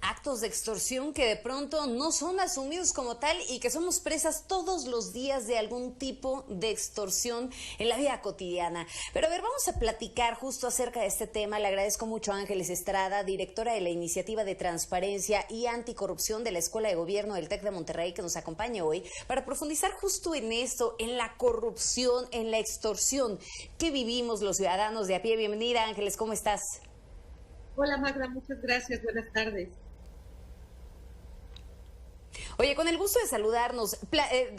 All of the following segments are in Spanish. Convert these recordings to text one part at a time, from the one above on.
actos de extorsión que de pronto no son asumidos como tal y que somos presas todos los días de algún tipo de extorsión en la vida cotidiana. Pero a ver, vamos a platicar justo acerca de este tema. Le agradezco mucho a Ángeles Estrada, directora de la Iniciativa de Transparencia y Anticorrupción de la Escuela de Gobierno del TEC de Monterrey, que nos acompaña hoy para profundizar justo en esto, en la corrupción, en la extorsión que vivimos los ciudadanos de a pie. Bienvenida, Ángeles, ¿cómo estás? Hola Magda, muchas gracias, buenas tardes. Oye, con el gusto de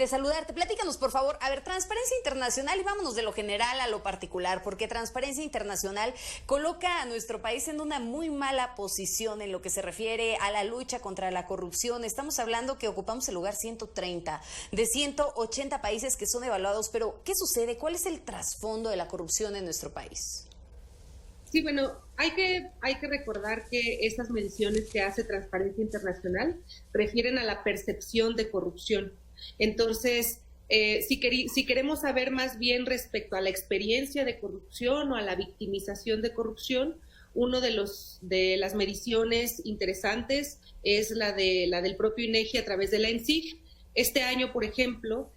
saludarte, platícanos por favor, a ver, Transparencia Internacional, y vámonos de lo general a lo particular, porque Transparencia Internacional coloca a nuestro país en una muy mala posición en lo que se refiere a la lucha contra la corrupción. Estamos hablando que ocupamos el lugar 130 de 180 países que son evaluados, pero ¿qué sucede? ¿Cuál es el trasfondo de la corrupción en nuestro país? Sí, bueno, hay que recordar que estas mediciones que hace Transparencia Internacional refieren a la percepción de corrupción. Entonces, si queremos saber más bien respecto a la experiencia de corrupción o a la victimización de corrupción, uno de las mediciones interesantes es la del propio INEGI a través de la ENSIG. Este año, por ejemplo,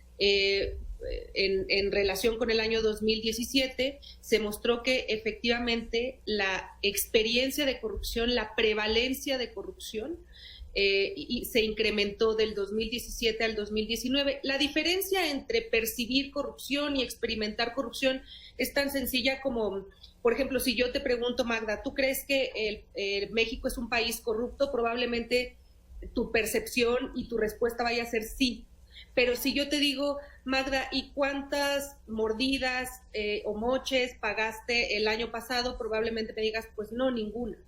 en relación con el año 2017, se mostró que efectivamente la experiencia de corrupción, la prevalencia de corrupción, y se incrementó del 2017 al 2019. La diferencia entre percibir corrupción y experimentar corrupción es tan sencilla como, por ejemplo, si yo te pregunto, Magda, ¿tú crees que México es un país corrupto? Probablemente tu percepción y tu respuesta vaya a ser sí. Pero si yo te digo, Magda, ¿y cuántas mordidas o moches pagaste el año pasado? Probablemente me digas, pues no, ninguna.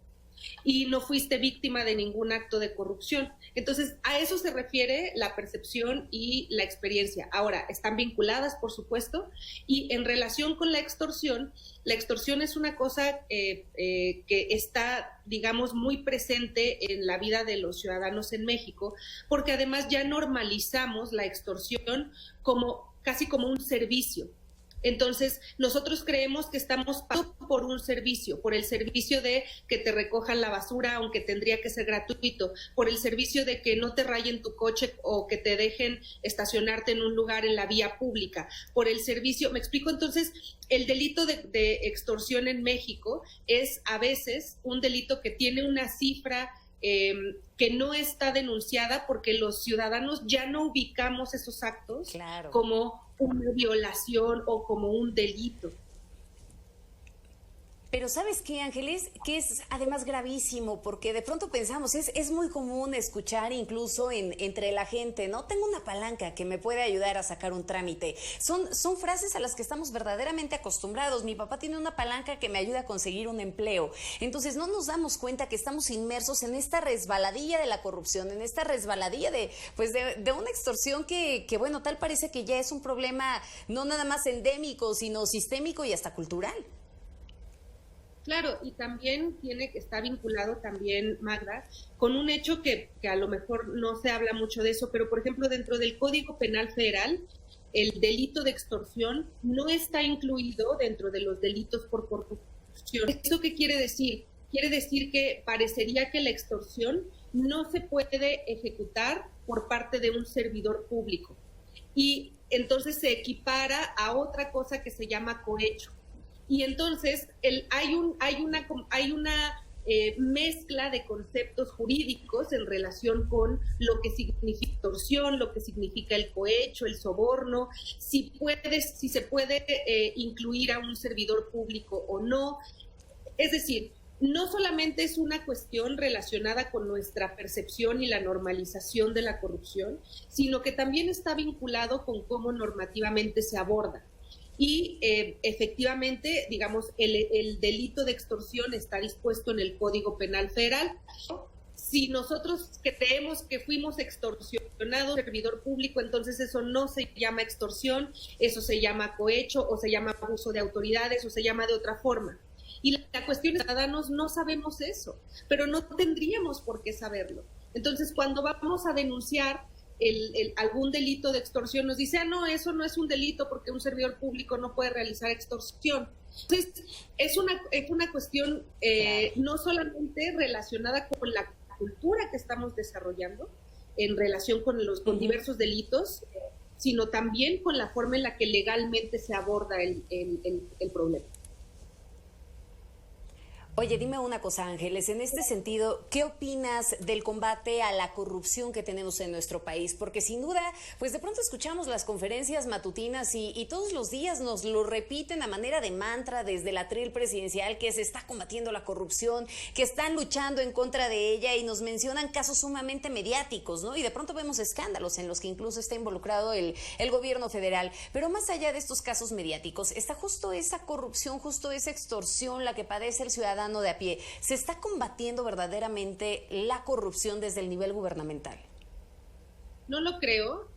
Y no fuiste víctima de ningún acto de corrupción. Entonces, a eso se refiere la percepción y la experiencia. Ahora, están vinculadas, por supuesto, y en relación con la extorsión es una cosa que está, digamos, muy presente en la vida de los ciudadanos en México, porque además ya normalizamos la extorsión casi como un servicio. Entonces, nosotros creemos que estamos pagando por un servicio, por el servicio de que te recojan la basura, aunque tendría que ser gratuito, por el servicio de que no te rayen tu coche o que te dejen estacionarte en un lugar en la vía pública, por el servicio, ¿me explico? Entonces, el delito de extorsión en México es a veces un delito que tiene una cifra que no está denunciada porque los ciudadanos ya no ubicamos esos actos como una violación o como un delito. Pero ¿sabes qué, Ángeles? Que es además gravísimo, porque de pronto pensamos, es muy común escuchar incluso entre la gente, ¿no? Tengo una palanca que me puede ayudar a sacar un trámite. Son frases a las que estamos verdaderamente acostumbrados. Mi papá tiene una palanca que me ayuda a conseguir un empleo. Entonces no nos damos cuenta que estamos inmersos en esta resbaladilla de la corrupción, en esta resbaladilla de una extorsión que, bueno, tal parece que ya es un problema no nada más endémico, sino sistémico y hasta cultural. Claro, y también está vinculado también, Magda, con un hecho que a lo mejor no se habla mucho de eso, pero por ejemplo dentro del Código Penal Federal, el delito de extorsión no está incluido dentro de los delitos por corrupción. ¿Eso qué quiere decir? Quiere decir que parecería que la extorsión no se puede ejecutar por parte de un servidor público. Y entonces se equipara a otra cosa que se llama cohecho. Y entonces hay una mezcla de conceptos jurídicos en relación con lo que significa extorsión, lo que significa el cohecho, el soborno, si se puede incluir a un servidor público o no. Es decir, no solamente es una cuestión relacionada con nuestra percepción y la normalización de la corrupción, sino que también está vinculado con cómo normativamente se aborda. Y efectivamente, digamos, el delito de extorsión está dispuesto en el Código Penal Federal. Si nosotros creemos que fuimos extorsionados servidor público, entonces eso no se llama extorsión, eso se llama cohecho o se llama abuso de autoridades o se llama de otra forma. Y la cuestión es que los ciudadanos no sabemos eso, pero no tendríamos por qué saberlo. Entonces, cuando vamos a denunciar algún delito de extorsión, nos dice, no, eso no es un delito porque un servidor público no puede realizar extorsión. Entonces, es una cuestión no solamente relacionada con la cultura que estamos desarrollando en relación con diversos delitos, sino también con la forma en la que legalmente se aborda el problema. Oye, dime una cosa, Ángeles, en este sentido, ¿qué opinas del combate a la corrupción que tenemos en nuestro país? Porque sin duda, pues de pronto escuchamos las conferencias matutinas y todos los días nos lo repiten a manera de mantra desde el atril presidencial, que se está combatiendo la corrupción, que están luchando en contra de ella, y nos mencionan casos sumamente mediáticos, ¿no? Y de pronto vemos escándalos en los que incluso está involucrado el gobierno federal. Pero más allá de estos casos mediáticos, está justo esa corrupción, justo esa extorsión la que padece el ciudadano de a pie. ¿Se está combatiendo verdaderamente la corrupción desde el nivel gubernamental? No creo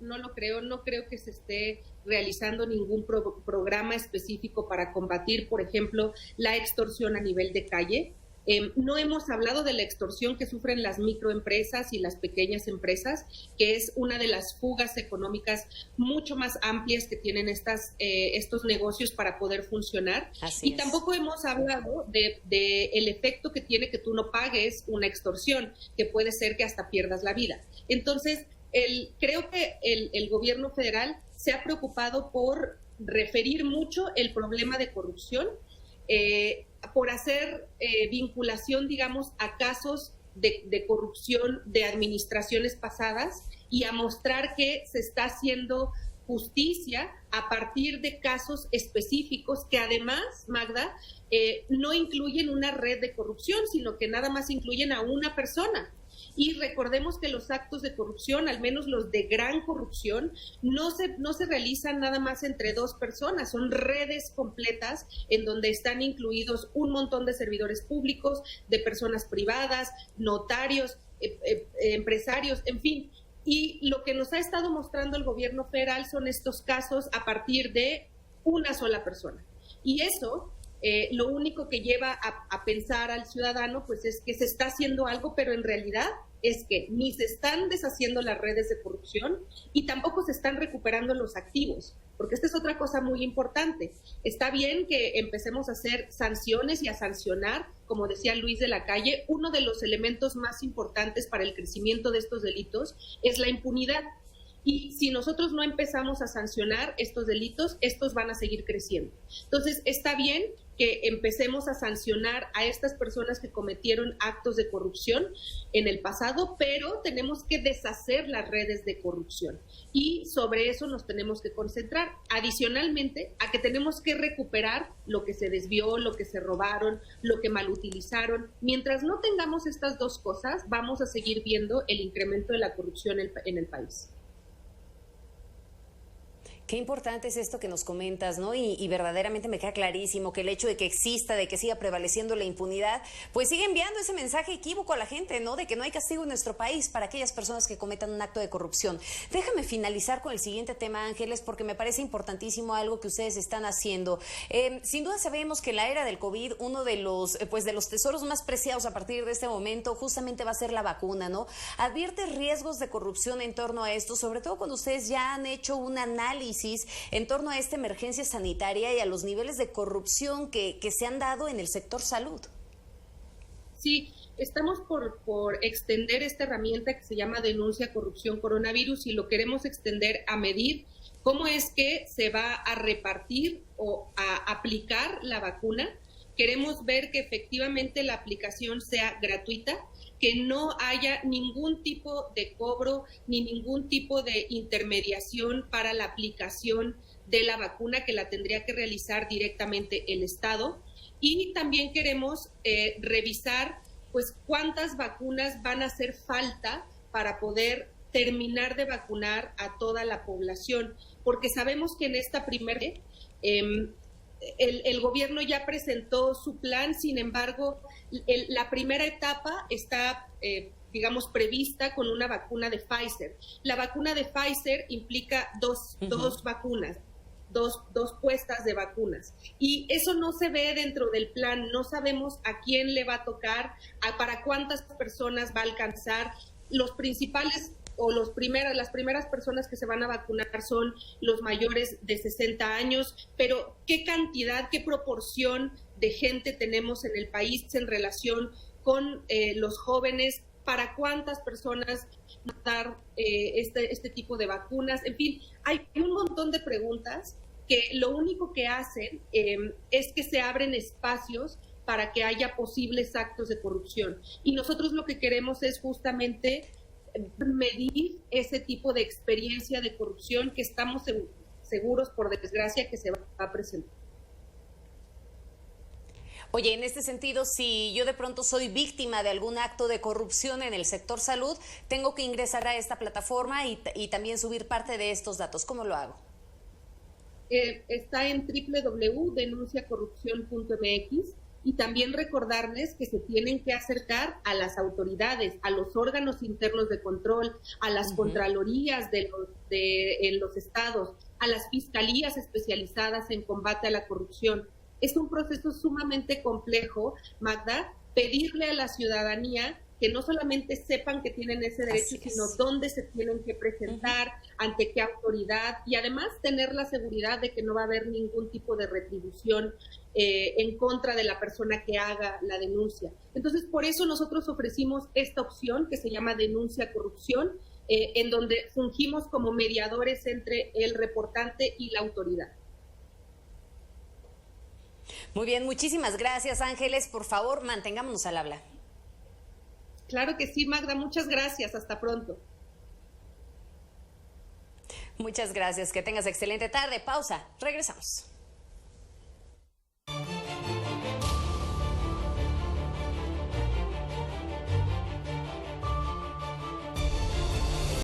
que se esté realizando ningún programa específico para combatir, por ejemplo, la extorsión a nivel de calle. No hemos hablado de la extorsión que sufren las microempresas y las pequeñas empresas, que es una de las fugas económicas mucho más amplias que tienen estos negocios para poder funcionar. Y tampoco hemos hablado de el efecto que tiene que tú no pagues una extorsión, que puede ser que hasta pierdas la vida. Entonces, creo que el gobierno federal se ha preocupado por referir mucho el problema de corrupción, por hacer vinculación, digamos, a casos de corrupción de administraciones pasadas, y a mostrar que se está haciendo justicia a partir de casos específicos que además, Magda, no incluyen una red de corrupción, sino que nada más incluyen a una persona. Y recordemos que los actos de corrupción, al menos los de gran corrupción, no se realizan nada más entre dos personas, son redes completas en donde están incluidos un montón de servidores públicos, de personas privadas, notarios, empresarios, en fin. Y lo que nos ha estado mostrando el gobierno federal son estos casos a partir de una sola persona. Y eso, lo único que lleva a pensar al ciudadano, pues es que se está haciendo algo, pero en realidad es que ni se están deshaciendo las redes de corrupción y tampoco se están recuperando los activos, porque esta es otra cosa muy importante. Está bien que empecemos a hacer sanciones y a sancionar, como decía Luis de la Calle, uno de los elementos más importantes para el crecimiento de estos delitos es la impunidad. Y si nosotros no empezamos a sancionar estos delitos, estos van a seguir creciendo. Entonces, está bien que empecemos a sancionar a estas personas que cometieron actos de corrupción en el pasado, pero tenemos que deshacer las redes de corrupción. Y sobre eso nos tenemos que concentrar. Adicionalmente, a que tenemos que recuperar lo que se desvió, lo que se robaron, lo que malutilizaron. Mientras no tengamos estas dos cosas, vamos a seguir viendo el incremento de la corrupción en el país. Qué importante es esto que nos comentas, ¿no? Y verdaderamente me queda clarísimo que el hecho de que exista, de que siga prevaleciendo la impunidad, pues sigue enviando ese mensaje equívoco a la gente, ¿no? De que no hay castigo en nuestro país para aquellas personas que cometan un acto de corrupción. Déjame finalizar con el siguiente tema, Ángeles, porque me parece importantísimo algo que ustedes están haciendo. Sin duda sabemos que en la era del COVID, uno de los tesoros más preciados a partir de este momento justamente va a ser la vacuna, ¿no? ¿Advierte riesgos de corrupción en torno a esto, sobre todo cuando ustedes ya han hecho un análisis en torno a esta emergencia sanitaria y a los niveles de corrupción que se han dado en el sector salud? Sí, estamos por extender esta herramienta que se llama Denuncia Corrupción Coronavirus, y lo queremos extender a medir cómo es que se va a repartir o a aplicar la vacuna. Queremos ver que efectivamente la aplicación sea gratuita, que no haya ningún tipo de cobro ni ningún tipo de intermediación para la aplicación de la vacuna, que la tendría que realizar directamente el Estado. Y también queremos revisar pues cuántas vacunas van a hacer falta para poder terminar de vacunar a toda la población, porque sabemos que en esta primera el gobierno ya presentó su plan. Sin embargo, la primera etapa está, digamos, prevista con una vacuna de Pfizer. La vacuna de Pfizer implica dos vacunas, dos puestas de vacunas. Y eso no se ve dentro del plan. No sabemos a quién le va a tocar, para cuántas personas va a alcanzar. Los principales o las primeras personas que se van a vacunar son los mayores de 60 años, pero ¿qué cantidad, qué proporción de gente tenemos en el país en relación con los jóvenes para cuántas personas dar este tipo de vacunas. En fin, hay un montón de preguntas que lo único que hacen es que se abren espacios para que haya posibles actos de corrupción. Y nosotros lo que queremos es justamente medir ese tipo de experiencia de corrupción que estamos seguros, por desgracia, que se va a presentar. Oye, en este sentido, si yo de pronto soy víctima de algún acto de corrupción en el sector salud, tengo que ingresar a esta plataforma y también subir parte de estos datos. ¿Cómo lo hago? Está en www.denunciacorrupción.mx y también recordarles que se tienen que acercar a las autoridades, a los órganos internos de control, a las contralorías en los estados, a las fiscalías especializadas en combate a la corrupción. Es un proceso sumamente complejo, Magda, pedirle a la ciudadanía que no solamente sepan que tienen ese derecho, sino dónde se tienen que presentar, ante qué autoridad, y además tener la seguridad de que no va a haber ningún tipo de retribución en contra de la persona que haga la denuncia. Entonces, por eso nosotros ofrecimos esta opción que se llama Denuncia Corrupción, en donde fungimos como mediadores entre el reportante y la autoridad. Muy bien, muchísimas gracias, Ángeles. Por favor, mantengámonos al habla. Claro que sí, Magda. Muchas gracias. Hasta pronto. Muchas gracias. Que tengas excelente tarde. Pausa. Regresamos.